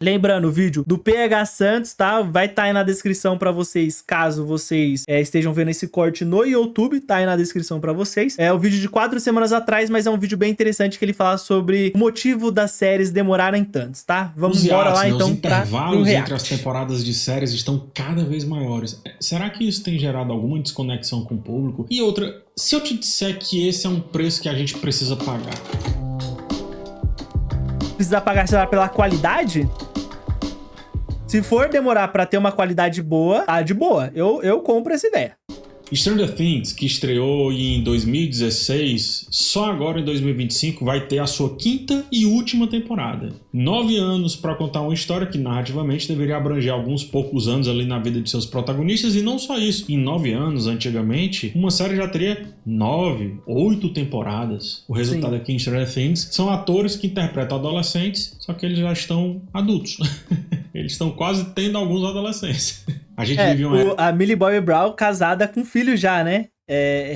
Lembrando, o vídeo do PH Santos, tá? Vai estar aí na descrição pra vocês, caso vocês estejam vendo esse corte no YouTube, tá aí na descrição pra vocês. É o vídeo de 4 semanas atrás, mas é um vídeo bem interessante que ele fala sobre o motivo das séries demorarem tantos, tá? Vamos embora lá, então, os intervalos entre as temporadas de séries estão cada vez maiores. Será que isso tem gerado alguma desconexão com o público? E outra, se eu te disser que esse é um preço que a gente precisa pagar? Precisa pagar, sei lá, pela qualidade? Se for demorar pra ter uma qualidade boa, tá de boa. Eu compro essa ideia. Stranger Things, que estreou em 2016, só agora em 2025 vai ter a sua 5ª e última temporada. 9 anos para contar uma história que narrativamente deveria abranger alguns poucos anos ali na vida de seus protagonistas, e não só isso. Em 9 anos, antigamente, uma série já teria 9, 8 temporadas. O resultado aqui em Stranger Things são atores que interpretam adolescentes, só que eles já estão adultos. Eles estão quase tendo alguns adolescentes. A gente vive a Millie Bobby Brown casada com filho já, né?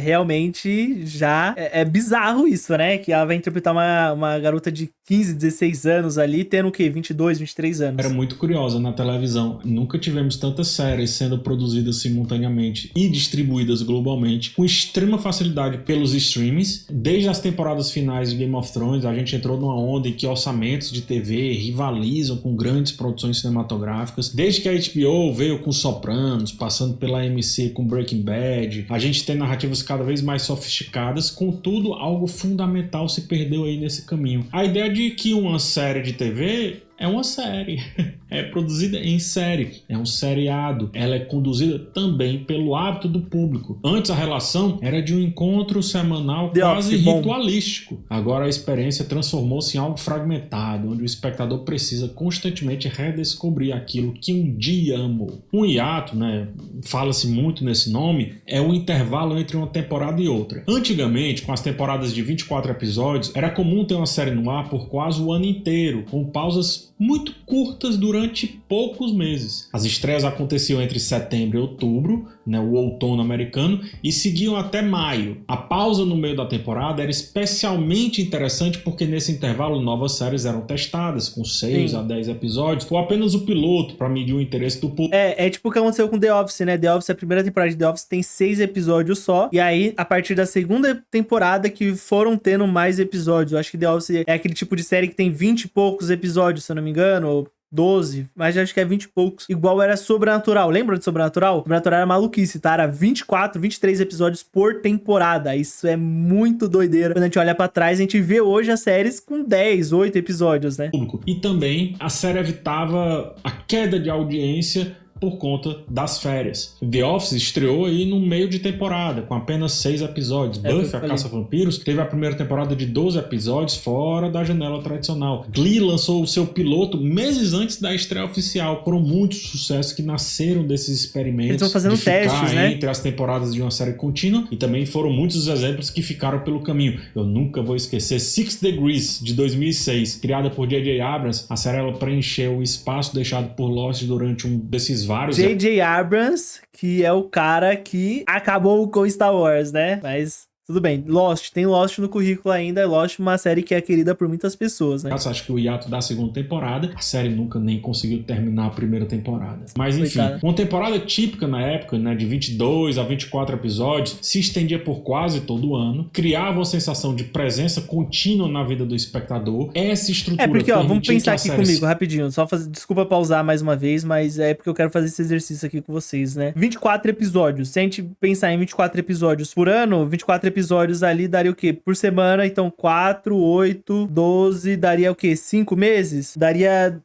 Realmente já é bizarro isso, né? Que ela vai interpretar uma garota de 15, 16 anos ali, tendo o quê? 22, 23 anos. Era muito curiosa na televisão. Nunca tivemos tantas séries sendo produzidas simultaneamente e distribuídas globalmente com extrema facilidade pelos streams. Desde as temporadas finais de Game of Thrones, a gente entrou numa onda em que orçamentos de TV rivalizam com grandes produções cinematográficas. Desde que a HBO veio com Sopranos, passando pela AMC com Breaking Bad, a gente tem narrativas cada vez mais sofisticadas, contudo, algo fundamental se perdeu aí nesse caminho. A ideia de que uma série de TV é uma série, é produzida em série, é um seriado, ela é conduzida também pelo hábito do público. Antes a relação era de um encontro semanal quase ritualístico. Agora a experiência transformou-se em algo fragmentado, onde o espectador precisa constantemente redescobrir aquilo que um dia amou. Um hiato, né, fala-se muito nesse nome, é o intervalo entre uma temporada e outra. Antigamente, com as temporadas de 24 episódios, era comum ter uma série no ar por quase o ano inteiro, com pausas muito curtas durante poucos meses. As estreias aconteciam entre setembro e outubro, né, o outono americano, e seguiam até maio. A pausa no meio da temporada era especialmente interessante porque nesse intervalo novas séries eram testadas, com 6 a 10 episódios, ou apenas o piloto para medir o interesse do público. É tipo o que aconteceu com The Office, né? The Office, a primeira temporada de The Office tem 6 episódios só, e aí, a partir da segunda temporada que foram tendo mais episódios. Eu acho que The Office é aquele tipo de série que tem 20 e poucos episódios, se eu não me engano, ou 12, mas acho que é 20 e poucos. Igual era Sobrenatural. Lembra de Sobrenatural? Sobrenatural era maluquice, tá? Era 24, 23 episódios por temporada. Isso é muito doideira. Quando a gente olha pra trás, a gente vê hoje as séries com 10, 8 episódios, né? E também a série evitava a queda de audiência por conta das férias. The Office estreou aí no meio de temporada, com apenas 6 episódios. Buffy, a Caça-Vampiros, teve a primeira temporada de 12 episódios fora da janela tradicional. Glee lançou o seu piloto meses antes da estreia oficial. Foram muitos sucessos que nasceram desses experimentos. Eles estão fazendo testes, né? Entre as temporadas de uma série contínua, e também foram muitos os exemplos que ficaram pelo caminho. Eu nunca vou esquecer Six Degrees, de 2006. Criada por J.J. Abrams, a série ela preencheu o espaço deixado por Lost durante um desses vários... J.J. Abrams, que é o cara que acabou com Star Wars, né? Mas tudo bem. Lost, tem Lost no currículo ainda. Lost, uma série que é querida por muitas pessoas, né? Eu acho que o hiato da segunda temporada, a série nunca nem conseguiu terminar a primeira temporada. Mas enfim, uma temporada típica na época, né, de 22 a 24 episódios, se estendia por quase todo o ano, criava uma sensação de presença contínua na vida do espectador. Essa estrutura... porque, ó, vamos pensar aqui comigo, rapidinho. Só fazer, desculpa pausar mais uma vez, mas é porque eu quero fazer esse exercício aqui com vocês, né? 24 episódios. Se a gente pensar em 24 episódios por ano, 24 episódios ali daria o quê? Por semana, então 4, 8, 12, daria o quê? 5 meses? Daria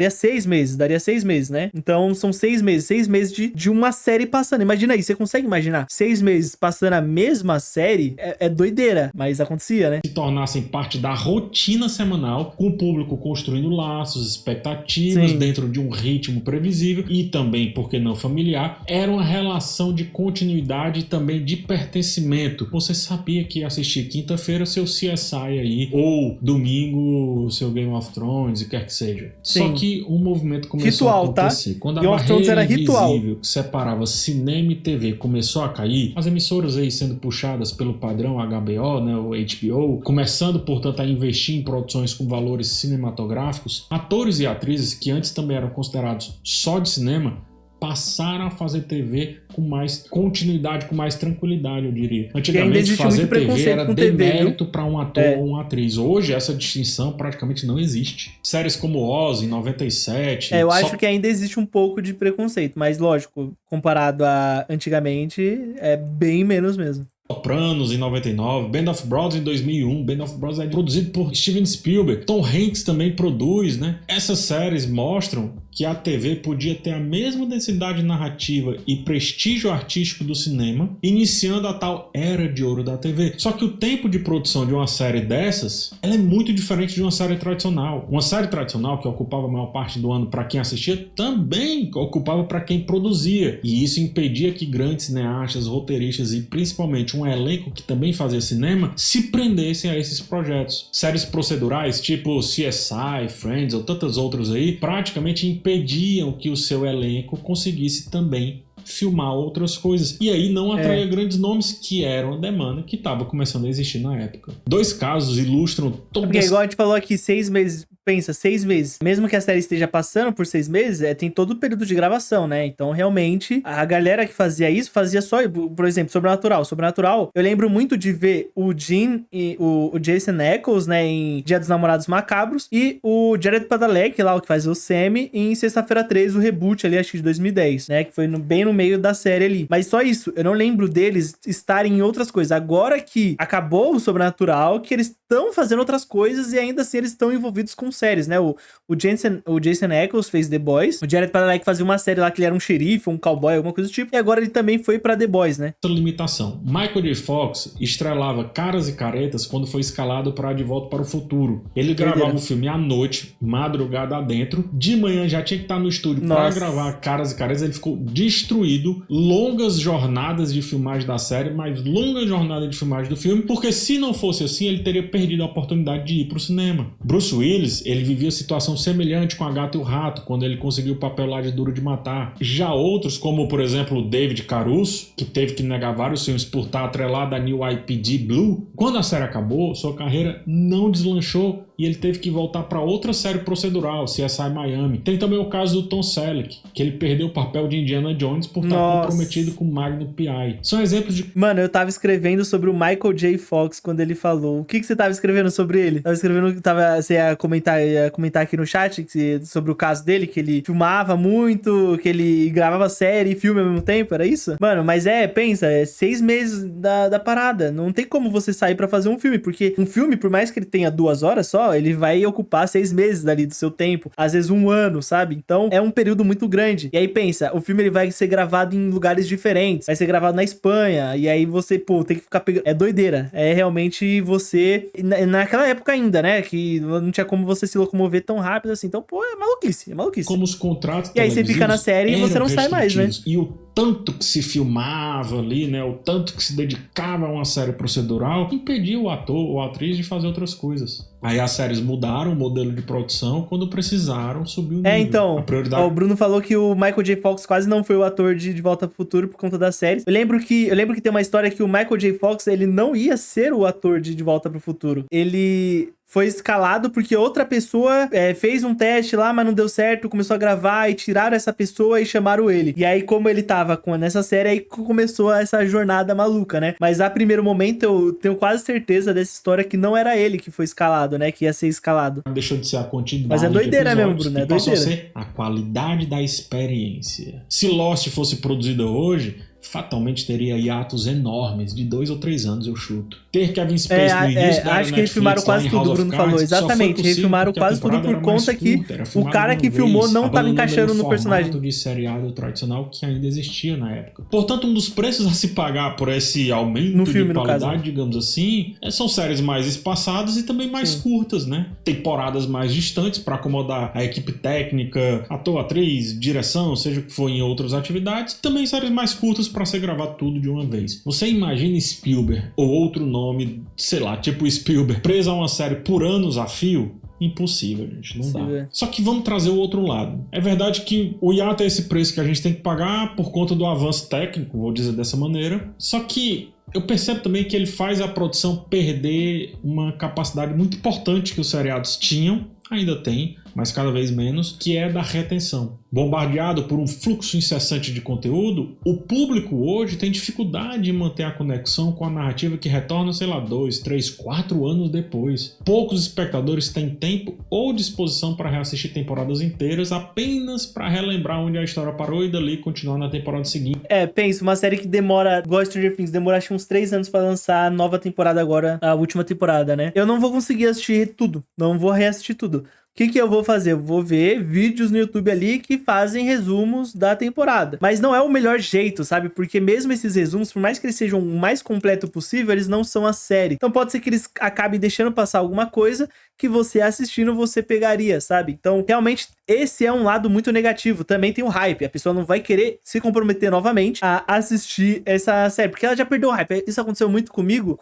6 meses. Daria 6 meses, né? Então são 6 meses. 6 meses de uma série passando. Imagina aí, você consegue imaginar? 6 meses passando a mesma série? É doideira, mas acontecia, né? Se tornassem parte da rotina semanal, com o público construindo laços, expectativas, dentro de um ritmo previsível e também, por que não familiar, era uma relação de continuidade e também de pertencimento. Você sabia que ia assistir quinta-feira seu CSI aí, ou domingo seu Game of Thrones, e quer que seja. Sim. Só que um movimento começou ritual, a acontecer. Tá? Quando a Game of Thrones era barreira ritual. invisível que separava cinema e TV começou a cair, as emissoras aí sendo puxadas pelo padrão HBO, né, o HBO, começando, portanto, a investir em produções com valores cinematográficos, atores e atrizes que antes também eram considerados só de cinema, passaram a fazer TV com mais continuidade, com mais tranquilidade, eu diria. Antigamente, fazer TV era demérito para um ator ou uma atriz. Hoje, essa distinção praticamente não existe. Séries como Oz, em 97... eu acho que ainda existe um pouco de preconceito, mas lógico, comparado a antigamente, é bem menos mesmo. Sopranos em 99, Band of Brothers em 2001. Band of Brothers é produzido por Steven Spielberg. Tom Hanks também produz, né? Essas séries mostram que a TV podia ter a mesma densidade narrativa e prestígio artístico do cinema, iniciando a tal era de ouro da TV. Só que o tempo de produção de uma série dessas, ela é muito diferente de uma série tradicional. Uma série tradicional que ocupava a maior parte do ano para quem assistia, também ocupava para quem produzia. E isso impedia que grandes cineastas, roteiristas e principalmente um elenco que também fazia cinema se prendessem a esses projetos. Séries procedurais tipo CSI, Friends ou tantas outras aí, praticamente impediam que o seu elenco conseguisse também filmar outras coisas. E aí não atraía grandes nomes, que eram a demanda que estava começando a existir na época. Dois casos ilustram todas... Porque igual a gente falou aqui, 6 meses... Pensa, 6 meses. Mesmo que a série esteja passando por 6 meses, tem todo o período de gravação, né? Então, realmente, a galera que fazia isso, fazia só... Por exemplo, Sobrenatural, eu lembro muito de ver o Jim e o Jason Ackles, né? Em Dia dos Namorados Macabros. E o Jared Padalecki, lá, o que faz o Sammy, em Sexta-feira 13, o reboot ali, acho que de 2010, né? Que foi bem no meio da série ali. Mas só isso, eu não lembro deles estarem em outras coisas. Agora que acabou o Sobrenatural, que eles estão fazendo outras coisas e ainda assim eles estão envolvidos com séries, né? O Jason Ackles fez The Boys, o Jared Padalecki fazia uma série lá que ele era um xerife, um cowboy, alguma coisa do tipo, e agora ele também foi pra The Boys, né? Essa limitação. Michael J. Fox estrelava Caras e Caretas quando foi escalado para De Volta para o Futuro. Ele gravava o filme à noite, madrugada adentro, de manhã já tinha que estar no estúdio para gravar Caras e Caretas, ele ficou destruído, longas jornadas de filmagem da série, mais longa jornada de filmagem do filme, porque se não fosse assim, ele teria perdido a oportunidade de ir pro cinema. Bruce Willis, ele vivia situação semelhante com A Gata e o Rato, quando ele conseguiu o papel lá de Duro de Matar. Já outros, como por exemplo o David Caruso, que teve que negar vários filmes por estar atrelado a NYPD Blue, quando a série acabou, sua carreira não deslanchou e ele teve que voltar para outra série procedural, CSI Miami. Tem também o caso do Tom Selleck, que ele perdeu o papel de Indiana Jones por estar comprometido com Magnum P.I. São exemplos de... Mano, eu tava escrevendo sobre o Michael J. Fox quando ele falou. O que você tava escrevendo sobre ele? Tava escrevendo, você ia comentar aqui no chat sobre o caso dele, que ele filmava muito, que ele gravava série e filme ao mesmo tempo, era isso? Mano, mas pensa, 6 meses da parada. Não tem como você sair pra fazer um filme, porque um filme, por mais que ele tenha 2 horas só, ele vai ocupar 6 meses dali do seu tempo, às vezes 1 ano, sabe? Então, é um período muito grande. E aí, pensa, o filme ele vai ser gravado em lugares diferentes, vai ser gravado na Espanha, e aí você, tem que ficar pegando... É doideira. É realmente você... Naquela época ainda, né? Que não tinha como você se locomover tão rápido assim. Então, é maluquice, Como os contratos e aí você fica na série e você não sai mais, né? E o tanto que se filmava ali, né? O tanto que se dedicava a uma série procedural impedia o ator ou a atriz de fazer outras coisas. Aí as séries mudaram o modelo de produção quando precisaram subir o nível. Então, a prioridade... o Bruno falou que o Michael J. Fox quase não foi o ator de Volta ao Futuro por conta das séries. Eu lembro que tem uma história que o Michael J. Fox, ele não ia ser o ator de Volta pro Futuro. Ele foi escalado porque outra pessoa fez um teste lá, mas não deu certo, começou a gravar e tiraram essa pessoa e chamaram ele. E aí, como ele tava nessa série, aí começou essa jornada maluca, né? Mas a primeiro momento, eu tenho quase certeza dessa história que não era ele que foi escalado, né? Que ia ser escalado. Deixou de ser a quantidade. Mas é doideira mesmo, Bruno, é doideira. Passou a ser a qualidade da experiência. Se Lost fosse produzida hoje, fatalmente teria hiatos enormes, de 2 ou 3 anos, eu chuto. Ter Kevin Spacey no início da acho que refilmaram quase tudo, o Bruno falou. Exatamente, refilmaram quase tudo por conta que o cara que filmou não estava encaixando no personagem. De seriado tradicional que ainda existia na época. Portanto, um dos preços a se pagar por esse aumento no filme, de qualidade, digamos assim, são séries mais espaçadas e também mais curtas, né? Temporadas mais distantes para acomodar a equipe técnica, ator, atriz, direção, seja o que for em outras atividades. Também séries mais curtas pra ser gravado tudo de uma vez. Você imagina Spielberg ou outro nome, sei lá, tipo Spielberg, preso a uma série por anos a fio? Impossível, gente, não dá. Só que vamos trazer o outro lado. É verdade que o hiato é esse preço que a gente tem que pagar por conta do avanço técnico, vou dizer dessa maneira. Só que eu percebo também que ele faz a produção perder uma capacidade muito importante que os seriados tinham, ainda tem, mas cada vez menos, que é da retenção. Bombardeado por um fluxo incessante de conteúdo, o público hoje tem dificuldade em manter a conexão com a narrativa que retorna, sei lá, 2, 3, 4 anos depois. Poucos espectadores têm tempo ou disposição para reassistir temporadas inteiras apenas para relembrar onde a história parou e dali continuar na temporada seguinte. Pensa, uma série que demora, igual Stranger Things, demora acho uns 3 anos para lançar a nova temporada agora, a última temporada, né? Eu não vou conseguir assistir tudo, não vou reassistir tudo. O que eu vou fazer? Eu vou ver vídeos no YouTube ali que fazem resumos da temporada. Mas não é o melhor jeito, sabe? Porque mesmo esses resumos, por mais que eles sejam o mais completo possível, eles não são a série. Então pode ser que eles acabem deixando passar alguma coisa que você assistindo você pegaria, sabe? Então realmente esse é um lado muito negativo. Também tem o hype. A pessoa não vai querer se comprometer novamente a assistir essa série, porque ela já perdeu o hype. Isso aconteceu muito comigo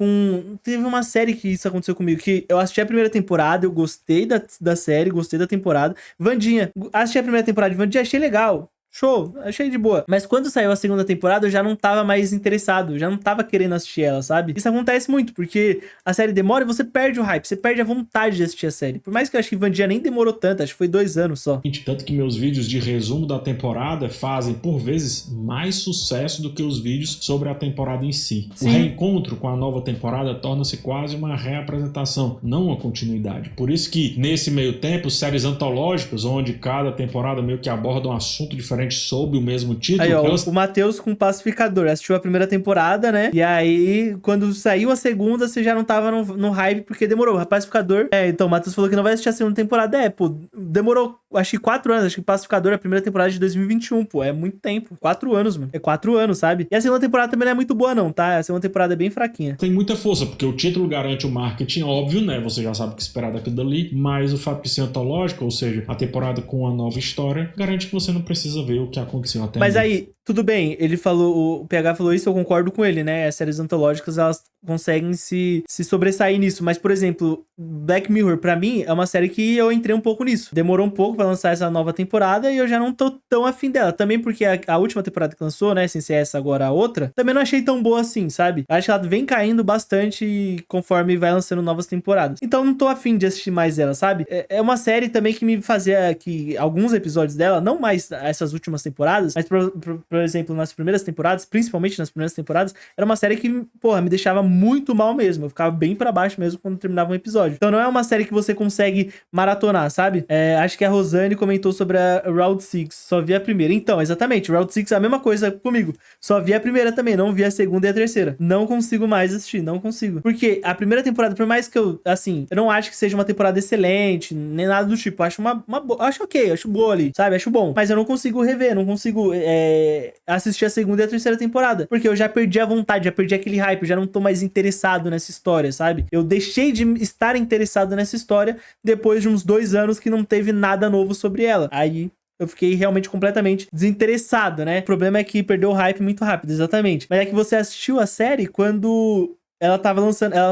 Teve uma série que isso aconteceu comigo, que eu assisti a primeira temporada, eu gostei da série, gostei da temporada. Wandinha, assisti a primeira temporada de Wandinha, achei legal. Show, achei de boa. Mas quando saiu a segunda temporada, eu já não tava mais interessado, já não tava querendo assistir ela, sabe? Isso acontece muito, porque a série demora e você perde o hype, você perde a vontade de assistir a série. Por mais que eu acho que Wandinha nem demorou tanto, acho que foi 2 anos só. Tanto que meus vídeos de resumo da temporada fazem, por vezes, mais sucesso do que os vídeos sobre a temporada em si. Sim. O reencontro com a nova temporada torna-se quase uma reapresentação, não uma continuidade. Por isso que, nesse meio tempo, séries antológicas, onde cada temporada meio que aborda um assunto diferente sob o mesmo título. Aí, ó, o Matheus com Pacificador assistiu a primeira temporada, né? E aí, quando saiu a segunda, você já não tava no hype, porque demorou. O Pacificador... então, o Matheus falou que não vai assistir a segunda temporada. Demorou, acho que 4 anos. Acho que Pacificador é a primeira temporada de 2021, é muito tempo. 4 anos, mano. É 4 anos, sabe? E a segunda temporada também não é muito boa, não, tá? A segunda temporada é bem fraquinha. Tem muita força, porque o título garante o marketing, óbvio, né? Você já sabe o que esperar daquilo dali, mas o fato de ser antológico, ou seja, a temporada com uma nova história, garante que você não precisa ver o que aconteceu até Mas aí, tudo bem, ele falou, o PH falou isso, eu concordo com ele, né? As séries antológicas, elas conseguem se sobressair nisso. Mas, por exemplo, Black Mirror, pra mim, é uma série que eu entrei um pouco nisso. Demorou um pouco pra lançar essa nova temporada e eu já não tô tão afim dela. Também porque a última temporada que lançou, né, sem ser essa agora a outra, também não achei tão boa assim, sabe? Acho que ela vem caindo bastante conforme vai lançando novas temporadas. Então não tô afim de assistir mais ela, sabe? É uma série também que me fazia que alguns episódios dela, não mais essas últimas temporadas, mas por exemplo, nas primeiras temporadas, principalmente nas primeiras temporadas, era uma série que, porra, me deixava muito mal mesmo. Eu ficava bem pra baixo mesmo quando terminava um episódio. Então não é uma série que você consegue maratonar, sabe? Acho que a Rosane comentou sobre a Round 6. Só vi a primeira. Então, exatamente. Round 6 é a mesma coisa comigo. Só vi a primeira também. Não vi a segunda e a terceira. Não consigo mais assistir. Não consigo. Porque a primeira temporada, por mais que eu não acho que seja uma temporada excelente, nem nada do tipo. Acho acho ok. Acho boa ali, sabe? Acho bom. Mas eu não consigo rever. Não consigo assistir a segunda e a terceira temporada. Porque eu já perdi a vontade. Já perdi aquele hype. Eu já não tô mais interessado nessa história, sabe? Eu deixei de estar interessado nessa história depois de uns 2 anos que não teve nada novo sobre ela. Aí eu fiquei realmente completamente desinteressado, né? O problema é que perdeu o hype muito rápido, exatamente. Mas é que você assistiu a série quando ela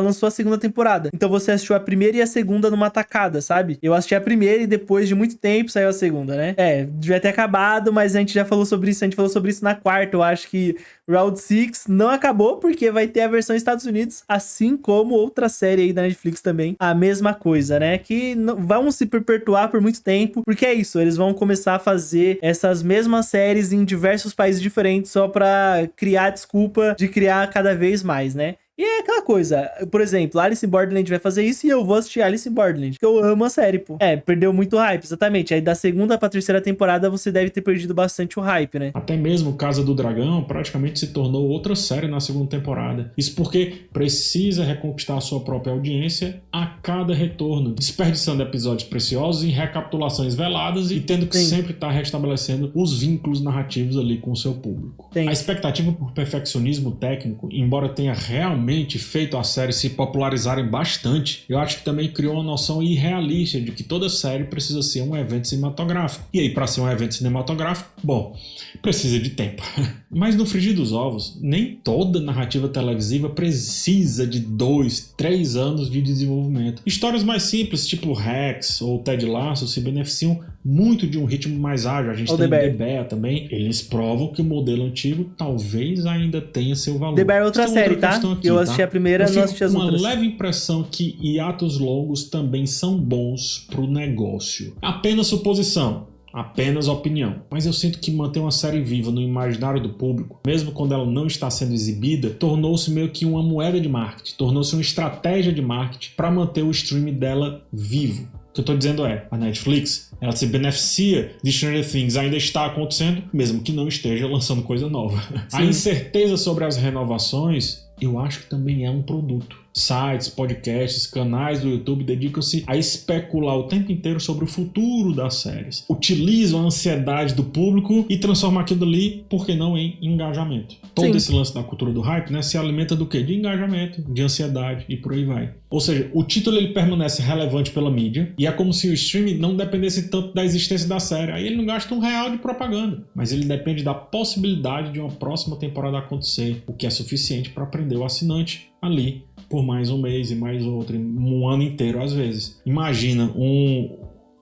lançou a segunda temporada. Então você assistiu a primeira e a segunda numa tacada, sabe? Eu assisti a primeira e depois de muito tempo saiu a segunda, né? Devia ter acabado, mas a gente já falou sobre isso. A gente falou sobre isso na quarta. Eu acho que Round 6 não acabou porque vai ter a versão Estados Unidos, assim como outra série aí da Netflix também. A mesma coisa, né? Que vão se perpetuar por muito tempo, porque é isso. Eles vão começar a fazer essas mesmas séries em diversos países diferentes só pra criar desculpa de criar cada vez mais, né? E é aquela coisa, por exemplo, Alice in Borderland vai fazer isso e eu vou assistir Alice in Borderland, porque eu amo a série, pô. Perdeu muito hype, exatamente. Aí da segunda pra terceira temporada você deve ter perdido bastante o hype, né? Até mesmo Casa do Dragão praticamente se tornou outra série na segunda temporada. Isso porque precisa reconquistar a sua própria audiência a cada retorno, desperdiçando episódios preciosos em recapitulações veladas e tendo que sempre estar restabelecendo os vínculos narrativos ali com o seu público. A expectativa por perfeccionismo técnico, embora tenha realmente rapidamente feito as séries se popularizarem bastante, eu acho que também criou uma noção irrealista de que toda série precisa ser um evento cinematográfico. E aí, para ser um evento cinematográfico, bom, precisa de tempo. Mas no frigir dos ovos, nem toda narrativa televisiva precisa de 2, 3 anos de desenvolvimento. Histórias mais simples, tipo Rex ou Ted Lasso, se beneficiam muito de um ritmo mais ágil. A gente tem The Bear também. Eles provam que o modelo antigo talvez ainda tenha seu valor. The Bear é outra série, tá? Aqui, eu assisti a primeira, não assisti as outras. Uma leve impressão que hiatos longos também são bons pro negócio. Apenas suposição. Apenas opinião. Mas eu sinto que manter uma série viva no imaginário do público, mesmo quando ela não está sendo exibida, tornou-se meio que uma moeda de marketing, tornou-se uma estratégia de marketing para manter o stream dela vivo. O que eu estou dizendo é, a Netflix, ela se beneficia de Stranger Things ainda está acontecendo, mesmo que não esteja lançando coisa nova. Sim. A incerteza sobre as renovações, eu acho que também é um produto. Sites, podcasts, canais do YouTube dedicam-se a especular o tempo inteiro sobre o futuro das séries. Utilizam a ansiedade do público e transformam aquilo ali, por que não, em engajamento. Todo esse lance da cultura do hype, né, se alimenta do quê? De engajamento, de ansiedade e por aí vai. Ou seja, o título ele permanece relevante pela mídia e é como se o streaming não dependesse tanto da existência da série. Aí ele não gasta R$1 de propaganda, mas ele depende da possibilidade de uma próxima temporada acontecer, o que é suficiente para prender o assinante ali por mais um mês e mais outro, um ano inteiro às vezes. Imagina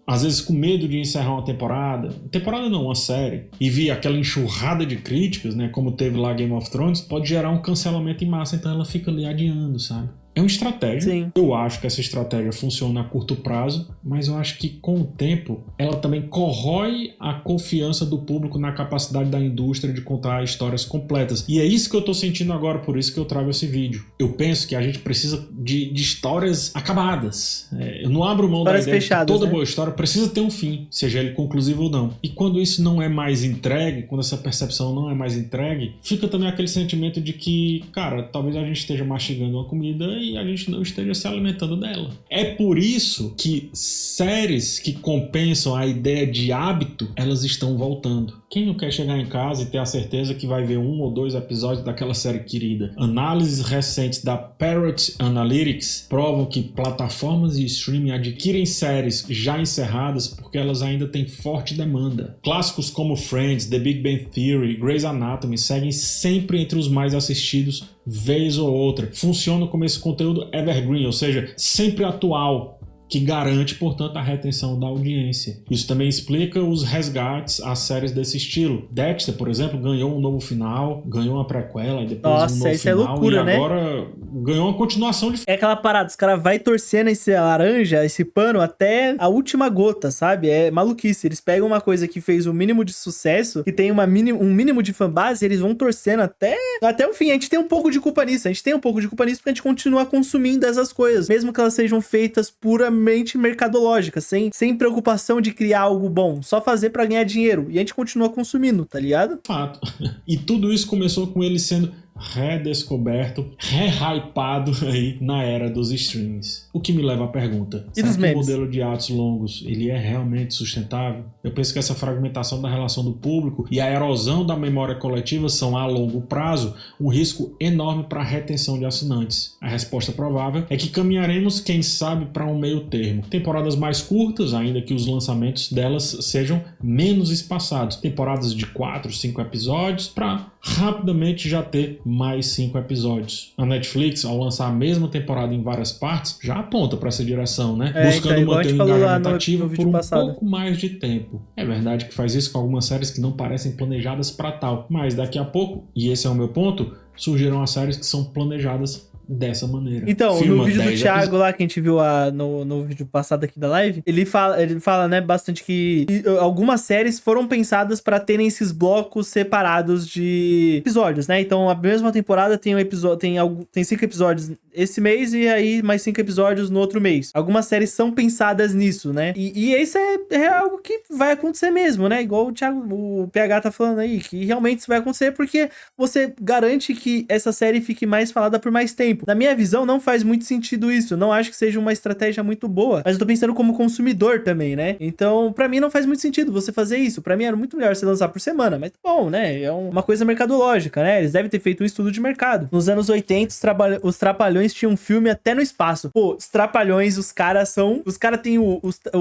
às vezes com medo de encerrar uma temporada não, uma série, e vir aquela enxurrada de críticas, né, como teve lá Game of Thrones, pode gerar um cancelamento em massa, então ela fica ali adiando, sabe? É uma estratégia. Sim. Eu acho que essa estratégia funciona a curto prazo, mas eu acho que com o tempo ela também corrói a confiança do público na capacidade da indústria de contar histórias completas. E é isso que eu tô sentindo agora, por isso que eu trago esse vídeo. Eu penso que a gente precisa de histórias acabadas. Eu não abro mão da ideia fechadas, que toda boa história precisa ter um fim, seja ele conclusivo ou não. E quando isso não é mais entregue, quando essa percepção não é mais entregue, fica também aquele sentimento de que, cara, talvez a gente esteja mastigando uma comida e a gente não esteja se alimentando dela. É por isso que séries que compensam a ideia de hábito, elas estão voltando. Quem não quer chegar em casa e ter a certeza que vai ver 1 ou 2 episódios daquela série querida? Análises recentes da Parrot Analytics provam que plataformas de streaming adquirem séries já encerradas porque elas ainda têm forte demanda. Clássicos como Friends, The Big Bang Theory, Grey's Anatomy seguem sempre entre os mais assistidos vez ou outra. Funcionam como esse conteúdo evergreen, ou seja, sempre atual, que garante, portanto, a retenção da audiência. Isso também explica os resgates às séries desse estilo. Dexter, por exemplo, ganhou um novo final, ganhou uma prequela e depois um novo final. Nossa, isso é loucura, e agora ganhou uma continuação de... É aquela parada, os caras vai torcendo esse laranja, esse pano, até a última gota, sabe? É maluquice. Eles pegam uma coisa que fez o mínimo de sucesso, que tem um mínimo de fanbase, e eles vão torcendo até o fim. A gente tem um pouco de culpa nisso. Porque a gente continua consumindo essas coisas, mesmo que elas sejam feitas puramente mercadológicas, sem preocupação de criar algo bom, só fazer pra ganhar dinheiro. E a gente continua consumindo, tá ligado? Fato. E tudo isso começou com ele sendo redescoberto, rehypado aí na era dos streams. O que me leva à pergunta: e será que o modelo de atos longos ele é realmente sustentável? Eu penso que essa fragmentação da relação do público e a erosão da memória coletiva são, a longo prazo, um risco enorme para a retenção de assinantes. A resposta provável é que caminharemos, quem sabe, para um meio termo. Temporadas mais curtas, ainda que os lançamentos delas sejam menos espaçados. Temporadas de 4, 5 episódios para rapidamente já ter mais 5 episódios. A Netflix, ao lançar a mesma temporada em várias partes, já aponta para essa direção, né? Buscando manter o engajamento ativo por pouco mais de tempo. É verdade que faz isso com algumas séries que não parecem planejadas para tal, mas daqui a pouco, e esse é o meu ponto, surgirão as séries que são planejadas dessa maneira. Então, no vídeo do Thiago lá, que a gente viu no vídeo passado aqui da live, ele fala, né, bastante que algumas séries foram pensadas pra terem esses blocos separados de episódios, né? Então, a mesma temporada tem 5 episódios esse mês e aí mais 5 episódios no outro mês. Algumas séries são pensadas nisso, né? E isso é algo que vai acontecer mesmo, né? Igual o PH tá falando aí, que realmente isso vai acontecer porque você garante que essa série fique mais falada por mais tempo. Na minha visão, não faz muito sentido isso. Não acho que seja uma estratégia muito boa, mas eu tô pensando como consumidor também, né? Então, pra mim não faz muito sentido você fazer isso. Pra mim era muito melhor você lançar por semana, mas bom, né? É uma coisa mercadológica, né? Eles devem ter feito um estudo de mercado. Nos anos 80, os Trapalhões tinham um filme até no espaço. Pô, os Trapalhões, os caras têm o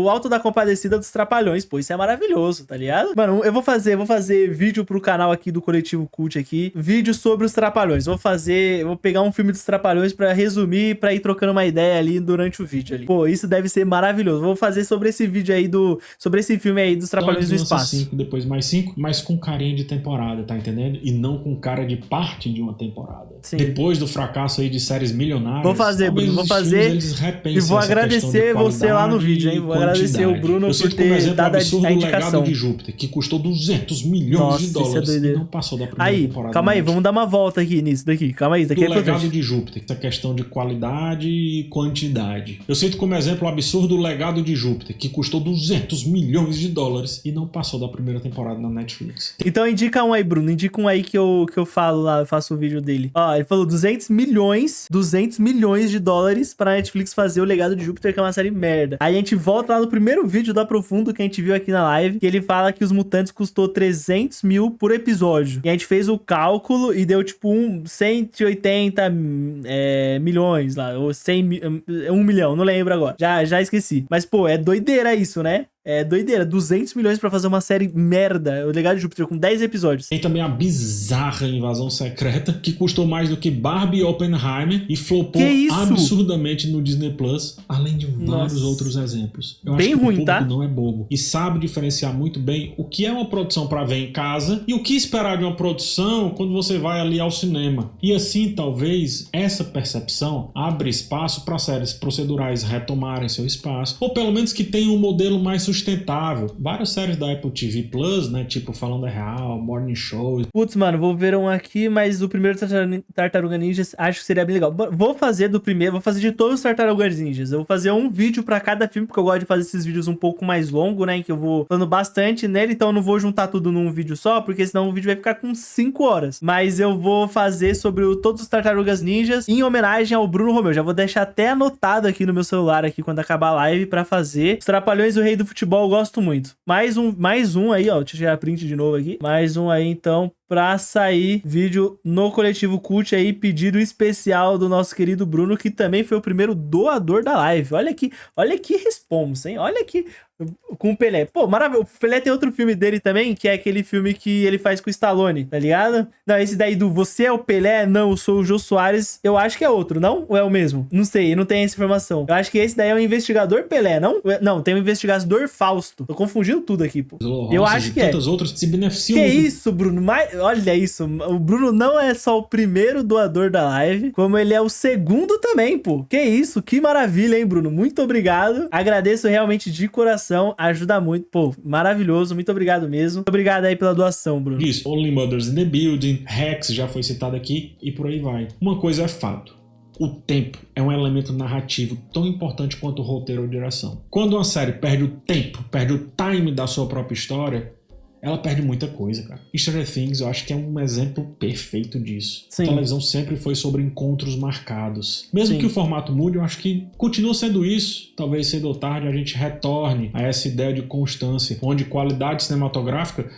Alto da Compadecida dos Trapalhões. Pô, isso é maravilhoso, tá ligado? Mano, eu vou fazer vídeo pro canal aqui do Coletivo Cult aqui. Vídeo sobre os Trapalhões. Vou pegar um filme dos Trapalhões pra resumir, pra ir trocando uma ideia ali durante o vídeo ali. Pô, isso deve ser maravilhoso. Vou fazer sobre esse vídeo aí sobre esse filme aí dos Trapalhões no espaço. 5, depois mais 5, mas com carinha de temporada, tá entendendo? E não com cara de parte de uma temporada. Sim. Depois do fracasso aí de séries milionárias. Vou fazer, Bruno, vou fazer. E vou agradecer você lá no vídeo, hein? Vou agradecer o Bruno por ter dado a indicação. Legado de Júpiter, que custou 200 milhões de dólares e não passou da primeira temporada. Calma aí, vamos dar uma volta aqui nisso daqui. Calma aí, isso daqui é importante. O legado de Júpiter, essa questão de qualidade e quantidade. Eu cito como exemplo o absurdo legado de Júpiter, que custou 200 milhões de dólares e não passou da primeira temporada na Netflix. Então indica um aí, Bruno. Indica um aí que eu falo lá, eu faço o vídeo dele. Ó, ele falou 200 milhões de dólares pra Netflix fazer o legado de Júpiter, que é uma série merda. Aí a gente volta lá no primeiro vídeo do Aprofundo que a gente viu aqui na live, que ele fala que os Mutantes custou 300 mil por episódio. E a gente fez o cálculo e deu tipo 180 milhões lá, ou 1 milhão, não lembro agora. Já esqueci. Mas, pô, é doideira isso, né? É doideira, 200 milhões pra fazer uma série merda, o Legado de Júpiter, com 10 episódios. Tem também a bizarra Invasão Secreta, que custou mais do que Barbie e Oppenheimer e flopou absurdamente no Disney Plus, além de vários outros exemplos. Eu bem acho que ruim, o público tá? Não é bobo e sabe diferenciar muito bem o que é uma produção pra ver em casa e o que esperar de uma produção quando você vai ali ao cinema. E assim, talvez, essa percepção abre espaço para séries procedurais retomarem seu espaço, ou pelo menos que tenham um modelo mais sustentável. Várias séries da Apple TV Plus, né? Tipo Falando é Real, Morning Show. Putz, mano, vou ver um aqui, mas o primeiro Tartaruga Ninjas acho que seria bem legal. Vou fazer de todos os Tartarugas Ninjas. Eu vou fazer um vídeo pra cada filme, porque eu gosto de fazer esses vídeos um pouco mais longo, né? Que eu vou falando bastante nele, então eu não vou juntar tudo num vídeo só, porque senão o vídeo vai ficar com 5 horas. Mas eu vou fazer sobre todos os Tartarugas Ninjas em homenagem ao Bruno Romeu. Já vou deixar até anotado aqui no meu celular aqui quando acabar a live pra fazer. Os Trapalhões e o Rei do Futebol eu gosto muito. Mais um aí, ó. Deixa eu tirar a print de novo aqui. Mais um aí, então, pra sair vídeo no Coletivo Cult aí, pedido especial do nosso querido Bruno, que também foi o primeiro doador da live. Olha que responsa, hein? Olha que... Com o Pelé. Pô, maravilhoso. O Pelé tem outro filme dele também, que é aquele filme que ele faz com o Stallone, tá ligado? Não, esse daí do Você é o Pelé? Não, eu sou o Jô Soares. Eu acho que é outro, não? Ou é o mesmo? Não sei, não tenho essa informação. Eu acho que esse daí é o investigador Pelé, não? Não, tem o investigador Fausto. Tô confundindo tudo aqui, pô. Eu acho que é. Tantas outras se beneficiam. Que isso, Bruno? Olha isso. O Bruno não é só o primeiro doador da live, como ele é o segundo também, pô. Que isso, que maravilha, hein, Bruno? Muito obrigado. Agradeço realmente de coração. Ajuda muito. Pô, maravilhoso. Muito obrigado mesmo. Muito obrigado aí pela doação, Bruno. Isso. Only Mothers in the Building, Rex já foi citado aqui e por aí vai. Uma coisa é fato. O tempo é um elemento narrativo tão importante quanto o roteiro ou direção. Quando uma série perde o tempo, perde o time da sua própria história, ela perde muita coisa, cara. Stranger Things, eu acho que é um exemplo perfeito disso. Sim. A televisão sempre foi sobre encontros marcados. Mesmo Sim. que o formato mude, eu acho que continua sendo isso. Talvez cedo ou tarde a gente retorne a essa ideia de constância, onde qualidade cinematográfica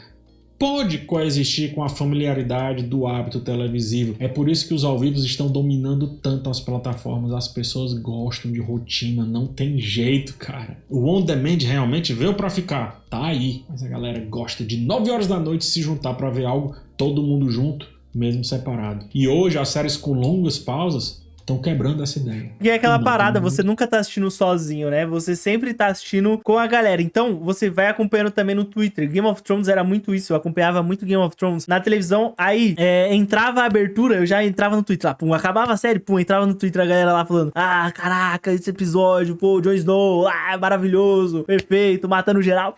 pode coexistir com a familiaridade do hábito televisivo. É por isso que os ao vivo estão dominando tanto as plataformas. As pessoas gostam de rotina, não tem jeito, cara. O on demand realmente veio pra ficar. Tá aí. Mas a galera gosta de 9 horas da noite se juntar pra ver algo, todo mundo junto, mesmo separado. E hoje as séries com longas pausas estão quebrando essa ideia. E é aquela parada, você nunca tá assistindo sozinho, né? Você sempre tá assistindo com a galera. Então, você vai acompanhando também no Twitter. Game of Thrones era muito isso. Eu acompanhava muito Game of Thrones na televisão. Aí, entrava a abertura, eu já entrava no Twitter lá. Pum, acabava a série, pum, entrava no Twitter a galera lá falando: ah, caraca, esse episódio, pô, Jon Snow, maravilhoso, perfeito, matando geral.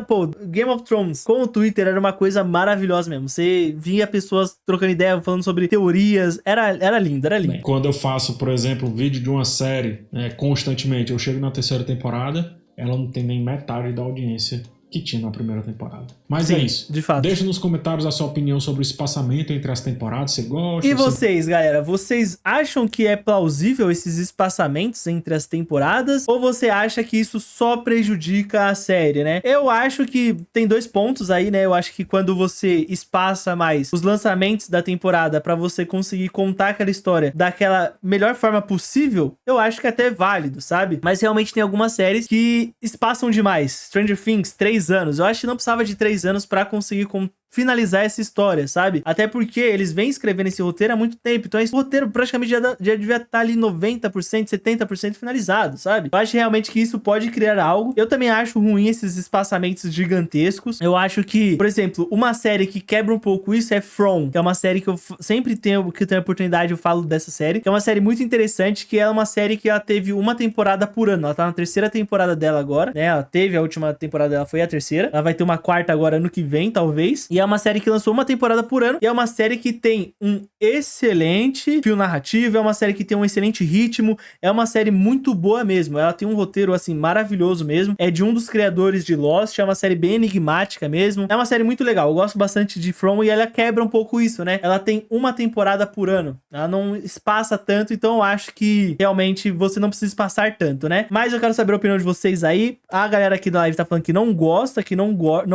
Pô, Game of Thrones com o Twitter era uma coisa maravilhosa mesmo. Você via pessoas trocando ideia, falando sobre teorias. Era lindo, era lindo. Quando quando eu faço, por exemplo, um vídeo de uma série constantemente, eu chego na terceira temporada, ela não tem nem metade da audiência que tinha na primeira temporada. Mas sim, é isso. De fato. Deixa nos comentários a sua opinião sobre o espaçamento entre as temporadas. Você gosta? E vocês, galera? Vocês acham que é plausível esses espaçamentos entre as temporadas? Ou você acha que isso só prejudica a série, né? Eu acho que tem 2 pontos aí, né? Eu acho que quando você espaça mais os lançamentos da temporada pra você conseguir contar aquela história daquela melhor forma possível, eu acho que é até válido, sabe? Mas realmente tem algumas séries que espaçam demais. Stranger Things, 3 anos. Eu acho que não precisava de 3 anos pra conseguir finalizar essa história, sabe? Até porque eles vêm escrevendo esse roteiro há muito tempo, então esse roteiro praticamente já devia estar ali 90%, 70% finalizado, sabe? Eu acho realmente que isso pode criar algo. Eu também acho ruim esses espaçamentos gigantescos. Eu acho que, por exemplo, uma série que quebra um pouco isso é From, que é uma série que eu sempre tenho a oportunidade, eu falo dessa série, que é uma série muito interessante, que é uma série que ela teve uma temporada por ano. Ela tá na 3ª temporada dela agora, né? Ela teve a última temporada dela, foi a 3ª. Ela vai ter uma 4ª agora ano que vem, talvez. E é uma série que lançou uma temporada por ano. E é uma série que tem um excelente fio narrativo. É uma série que tem um excelente ritmo. É uma série muito boa mesmo. Ela tem um roteiro, assim, maravilhoso mesmo. É de um dos criadores de Lost. É uma série bem enigmática mesmo. É uma série muito legal. Eu gosto bastante de From e ela quebra um pouco isso, né? Ela tem uma temporada por ano. Ela não espaça tanto. Então eu acho que realmente você não precisa espaçar tanto, né? Mas eu quero saber a opinião de vocês aí. A galera aqui da live tá falando que não gosta, que não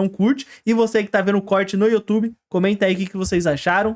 curte. E você que tá vendo o corte no YouTube, comenta aí o que vocês acharam.